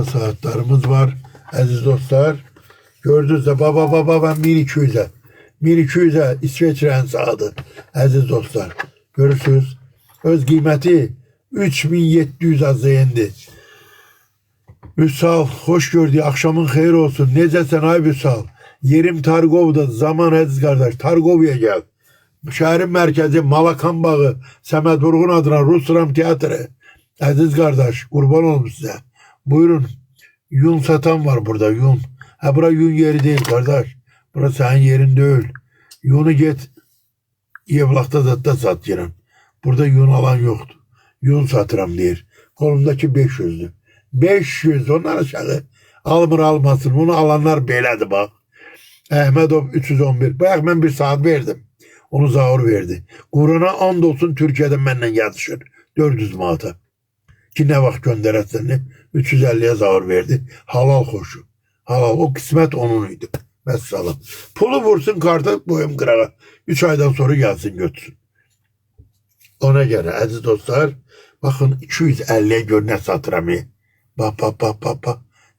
saatlerimiz var. Aziz dostlar. Gördünüz de baba ben 1200'e. 1200'e İsveçre'nin saati. Aziz dostlar. Görürsünüz. Öz kıymeti 3700 azayindi. Üsal, hoş gördük. Akşamın hayır olsun. Necəsən ay Üsal? Yerim Targov'da. Zaman aziz kardeş. Targov'ya gel. Şehrin merkezi Malakan Bağı. Səməd Vurğun adına Rus Dram Teatrı. Aziz kardeş, kurban olmuş size. Buyurun. Yun satan var burada, yun. Ha bura yun yeri değil kardeş. Burası senin yerin değil. Yunu git Yevlak'ta zaten sat yerim. Burada yun alan yoktu. Yun satıram deyir. Kolumdaki 500'dü. 500 ondan aşağı. Almır almasın. Bunu alanlar belədi bak. Ahmedov 311. Bayağı ben bir saat verdim. Onu Zaur verdi. Kur'an'a and olsun Türkiye'den benden yazışır. 400 manata. Ki ne vaxt gönderəsini 350'ye Zaur verdi. Halal xoşu. Halal. O kısmet onunuydu. Məssalam. Pulu vursun kartı boyum kırağa. 3 aydan sonra gelsin götürsün. Ona göre aziz dostlar. Bakın 250'ye gör ne satıram. Bak.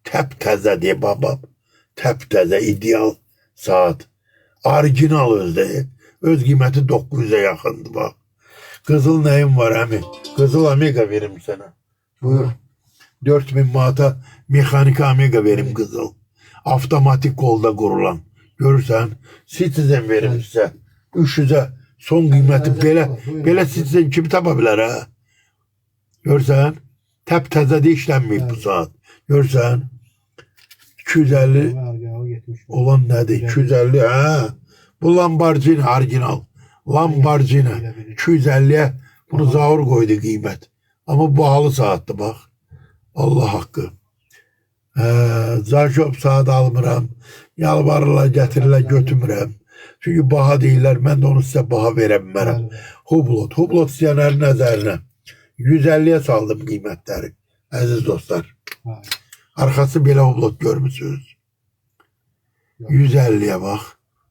Təp-təzə diye bak. Təp-təzə ideal saat. Orijinal özde. Öz kıymeti 900'e yakındı bak. Kızıl neyim var əmi? Kızıl Amiga verim sana. Buyur. 4000 manata mekanik Amiga verim kızıl. Avtomatik kolda kurulan. Görürsen Citizen verim size. 300'e son kıymeti belə Citizen kim tapabilir ha? Görürsen təp-təzədə işlənməyib bu saat. Görürsen 250 olan nedir? 250 ha? Bu Lamborghini orijinal. Lamborghini 250'ye bunu Zaur koydu kıymet. Ama bu halı saatte bak. Allah hakkı. Zaşop saat almıram. Yalvarırlar getirirler götürmürəm. Çünkü baha değiller. Ben de onu size baha veremem. Hublot. Hublot isteyenlerin nəzərinə. 150'ye saldım kıymetleri. Aziz dostlar. Arkası bile hublot görmüşsünüz. 150'ye bak.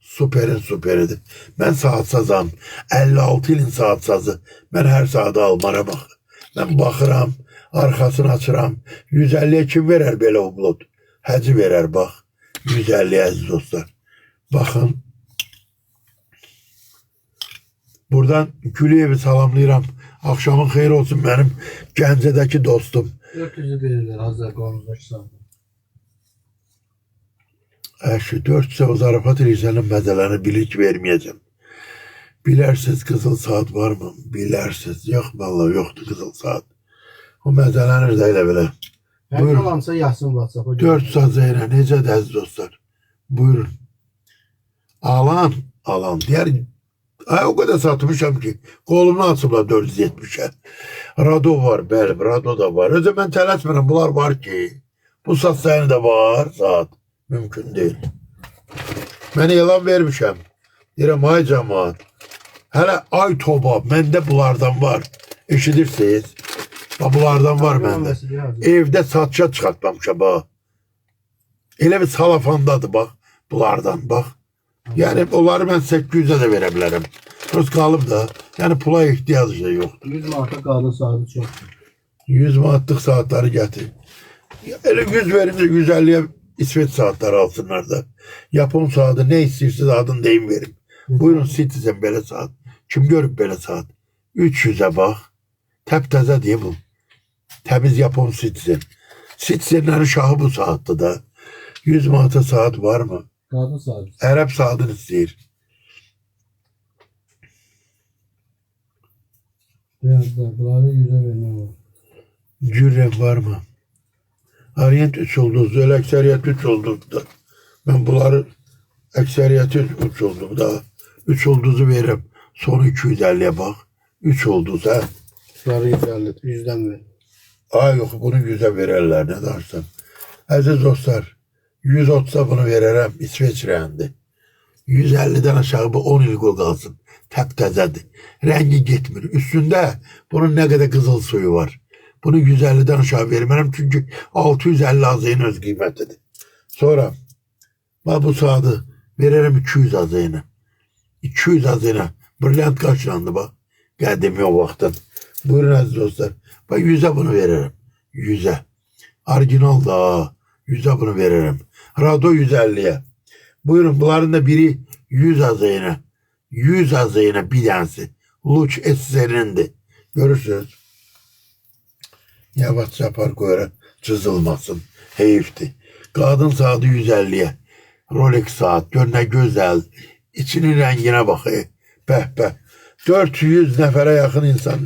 Süperin süperidir. Ben saat sazam. 56 ilin saat sazı. Ben her saate almara bak. Ben bakıram. Arkasını açıram. 150'ye kim verer böyle oblot? Hacı verer bak. 150 aziz dostlar. Bakın. Buradan Gülüyev'i salamlayıram. Akşamın xeyir olsun benim Gəncədəki dostum. 400'ü verirler hazır qolumuzdaki saat. Şu 400'e o zarafat ilişkilerinin məzələrini bilir ki vermeyeceğim. Bilərsiniz kızıl saat var mı? Bilərsiniz. Yok vallahi yoktu kızıl saat. O məzələnir də elə belə. Buyurun. Olansa yazsın WhatsApp'a. 4 sazıyla necədir əziz dostlar? Buyurun. Alan. Diğer o kadar satmışam ki kolumu açıblar 470'e. Rado var bəli. Rado da var. Özü mən tələsmirəm. Bunlar var ki. Bu saat sayını da var saat. Mümkün değil. Ben elan vermişim. Deyirəm ay cemaat. Hele ay toba. Məndə bunlardan var. Eşidirsiniz. Bunlardan var məndə. Evdə satışa çıxartmamışam bak. Elə bir salafandadır bak. Bunlardan bak. Yani onları ben 800'e de verebilirim. Öz kalıb da. Yani pula ihtiyacı da yoktur. 100 manata qadın saati çok. 100 manatlıq saatları getir. Elə 100 verince 150'ye İsveç saatleri alsınlar da. Japon saati ne istiyorsunuz adını deyin verin. Buyurun Citizen böyle saat. Kim görüp böyle saat? 300'e bak. Təp-təzə diye bu. Temiz Japon Citizen. Citizenlerin şahı bu saatte da. 100 manata saat var mı? Qadın saati. Ərəb saatini istəyir. Biraz da bunları 100'e vermək var. Cürrem var mı? Orient 3 ulduzlu, eksəriyət 3 ulduzlu. Ben bunları eksəriyəti 3 ulduzlu da. 3 ulduzu veririm. Son 250'ye bak. 3 ulduz ha. Bunları 150, 100'den ver. Ay yok bunu 100'e verirler ne dersin. Aziz dostlar 130'a bunu veririm İsveçre'ndi. 150'den aşağı bu 10 il kalsın. Təp-təzədir. Rengi gitmir. Üstünde bunun ne kadar kızıl suyu var. Bunu 150'den aşağı vermem çünkü 650 azayın öz kıymetidir. Sonra bu saati veririm 200 azayına. 200 azayına. Brilliant kaçlandı bak. Geldim o vaktin. Buyurun aziz dostlar. Bak 100'e bunu veririm. 100'e. Orijinal da 100'e bunu veririm. Rado 150'ye. Buyurun bunların da biri 100 azayına. 100 azayına bir tanesi. Luç eserindi. Görürsünüz. Yavaş yapar koyara çizilmasın. Heyifti. Kadın saati 150'ye. Rolex saat. Gönne güzel. İçinin rengine bakıyor. Peh peh. 400 nefere yakın insan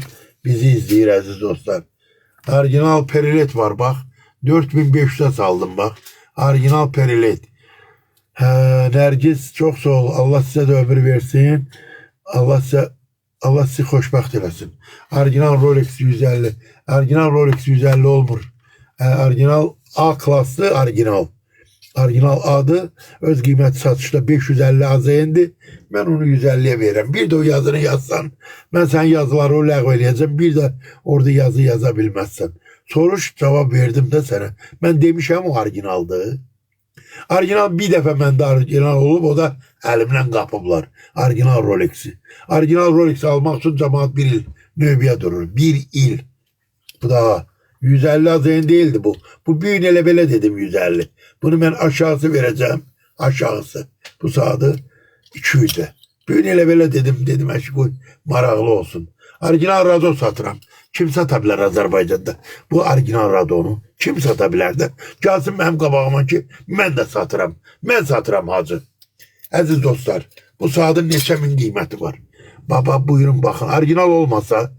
bizi izleyir aziz dostlar. Orijinal perilet var bak. 4500'e saldım bak. Orijinal perilet. Nergis çok sağ ol. Allah size de ömür versin. Allah sizi xoşbəxt eləsin. Orijinal Rolex 150. Orijinal Rolex 150 olmur. Orijinal A klaslı orijinal. Orijinal adı öz qiyməti satışda 550 azayindi. Mən onu 150'ye veririm. Bir de o yazını yazsan, ben sen yazıları o ləğv eləyəcəm. Bir de orada yazı yaza bilməzsən. Soruş cevap verdim de sana. Ben demişəm o orijinaldır. Orijinal bir dəfə məndə orijinal olub, o da əlimdən qapıblar. Orijinal Rolex'i. Orijinal Rolex'i almaq üçün cəmaat bir il növbəyə durur. Bir il. Bu da 150 azayın değildi bu. Bu büyün elə belə dedim 150. Bunu ben aşağısı vereceğim. Aşağısı. Bu saati 200'e. Büyün elə belə dedim eşi koy maraqlı olsun. Orijinal Rado satıram. Kim sata bilər Azərbaycanda? Bu orijinal Radonu. Kim sata bilər də? Gəlsin mənim qabağıma ki, mən də satıram. Mən satıram hacı. Əziz dostlar, bu saatin neçə min qiyməti var. Baba buyurun baxın. Orijinal olmasa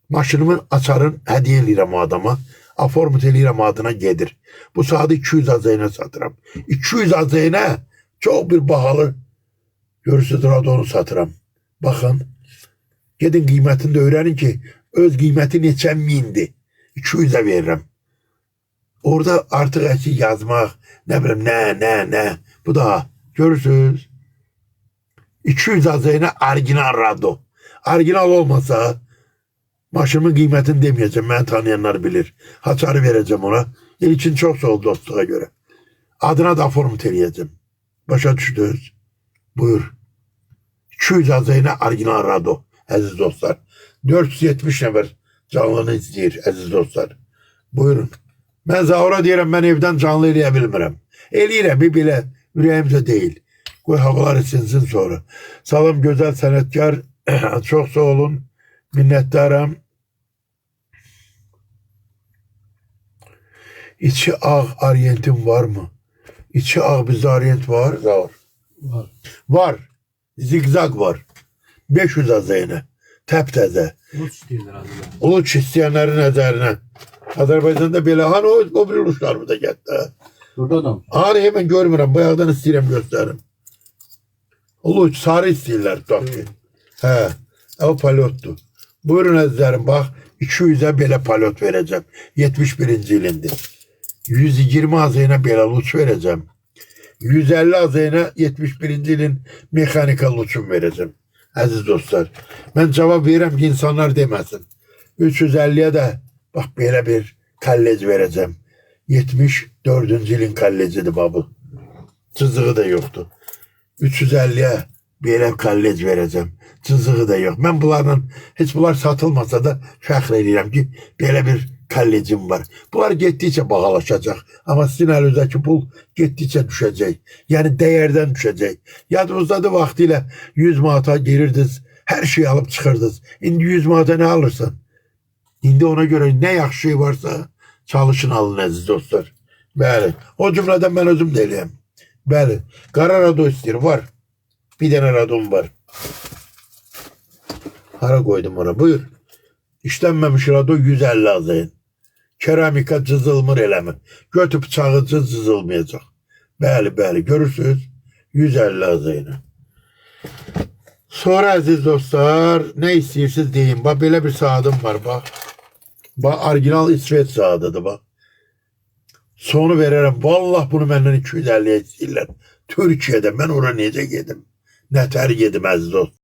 maşınımın açarın hədiyyə eləyirəm o adama. Aformut eləyirəm adına gedir. Bu saati 200 azayına satıram. 200 azayına çok bir bahalı görürsünüz Radonu satıram. Baxın. Gedin qiymətini də öyrənin ki, öz qiyməti neçə mindir. 200'e veririm. Orada artık əşi yazmaq, ne bileyim ne. Bu da görürsünüz. 200 azayına orijinal Rado. Orijinal olmasa maşımın qiymetini demeyeceğim. Ben tanıyanlar bilir. Haçarı vereceğim ona. El için çok sağ ol dostluğa göre. Adına da format eləyəcəm. Başa düşdünüz. Buyur. 200 azayına orijinal Rado. Əziz dostlar. 470 nəfər canlını izləyir əziz dostlar. Buyurun. Ben Zaura deyirəm, ben evden canlı eləyə bilmirəm. Eləyirəm, bir belə ürəyimcə deyil. Qoy havalar isinsin sonra. Salam gözəl sənətkar. Çok sağ olun. Minnettarım. İçi ağ oryentin var mı? İçi ağ bizde oryent var. Var. Var. Zigzag var. 500 azayına. Təptəzə. Luç deyirlər azılar. Uluç istəyənlərin nəzərinə. Azərbaycanda belə hani o bir uluşlarımı da getdi. Burada da mı? Hani hemen görmürəm. Bayaqdan istəyirəm göstərim. Uluç sarı istəyirlər. He. O palotdur. Buyurun əzizlərim bax. 200'e belə palot verəcəm. 71-ci ilindir. 120 azayına belə luç verəcəm. 150 azayına 71-ci ilin mexanika luçum verəcəm. Əziz dostlar. Mən cavab verirəm ki, insanlar deməsin. 350'ye də bax belə bir kallec verəcəm. 74-cü ilin kallecidir babu. Cızığı da yoxdur. 350'ye belə kallec verəcəm. Cızığı da yok. Ben bunlardan hiç bunlar satılmasa da fəxr edirəm ki, belə bir kallecim var. Bunlar getdikcə bahalaşacaq. Ama sizin əlinizdəki pul getdikcə düşəcək. Yəni dəyərdən düşəcək. Yadınızdadır vaxtilə 100 manata girirdiniz, her şeyi alıp çıxırdınız. İndi 100 manata ne alırsan? İndi ona göre ne yaxşı şey varsa çalışın alın əziz dostlar. Bəli. O cümlədən ben özüm də eləyəm. Bəli. Qara Rado istəyir. Var. Bir dənə Radom var. Hara koydum ona. Buyur. İşlenmemiş Rado 150 azayın. Keramika cızılmır eləmir. Götü bıçağı cızılmayacaq. Bəli. Görürsünüz. 150 azayına. Sonra əziz dostlar, ne istiyorsunuz deyin. Bak böyle bir saatim var bak. Bak orijinal İsveç saatıdır bak. Sonu veririm. Vallahi bunu benden 250'ye istəyirlər. Türkiye'de ben oraya necə gedim? Nətər gedim əziz dostlar.